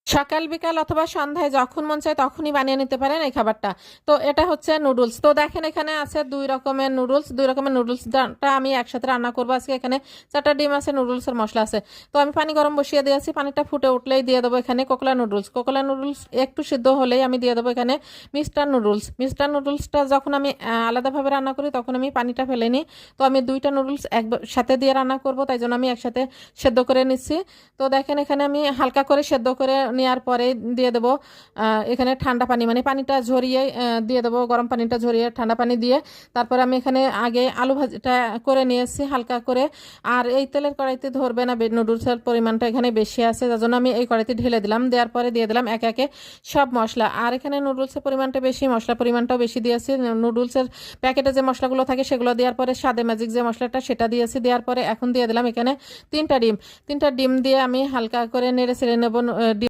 সকাল বিকাল অথবা সন্ধ্যায় যখন মন চায় তখনই বানিয়ে নিতে পারেন এই খাবারটা। তো এটা হচ্ছে নুডলস। তো দেখেন এখানে আছে দুই রকমের নুডলসটা আমি একসাথে রান্না করবো আজকে। এখানে 4টা ডিম আছে, নুডলসের মশলা আছে। তো আমি পানি গরম বসিয়ে দিয়েছি, পানিটা ফুটে উঠলেই দিয়ে দেবো এখানে কোকোলা নুডলস একটু সিদ্ধ হলেই আমি দিয়ে দেবো এখানে মিস্টার নুডলসটা যখন আমি আলাদাভাবে রান্না করি তখন আমি পানিটা ফেলে নিই। তো আমি 2টা নুডলস একসাথে দিয়ে রান্না করব, তাই জন্য আমি একসাথে সেদ্ধ করে নিচ্ছি। তো দেখেন এখানে আমি হালকা করে সেদ্ধ করে নেওয়ার পরে দিয়ে দেবো এখানে ঠান্ডা পানি, মানে পানিটা ঝরিয়ে দিয়ে দেবো, গরম পানিটা ঝরিয়ে ঠান্ডা পানি দিয়ে তারপরে আমি এখানে আগে আলু ভাজিটা করে নিয়েছি হালকা করে। আর এই তেলের কড়াইতে ধরবে না, নুডলসের পরিমাণটা এখানে বেশি আছে, যার জন্য আমি এই কড়াইতে ঢেলে দিলাম। দেওয়ার পরে দিয়ে দিলাম একে একে সব মশলা। আর এখানে নুডলসের পরিমাণটা বেশি, মশলার পরিমাণটাও বেশি দিয়েছি। নুডলসের প্যাকেটে যে মশলাগুলো থাকে সেগুলো দেওয়ার পরে স্বাদে ম্যাজিক যে মশলাটা সেটা দিয়েছি। দেওয়ার পরে এখন দিয়ে দিলাম এখানে 3টা ডিম দিয়ে আমি হালকা করে নেড়ে ছেড়ে নেবো।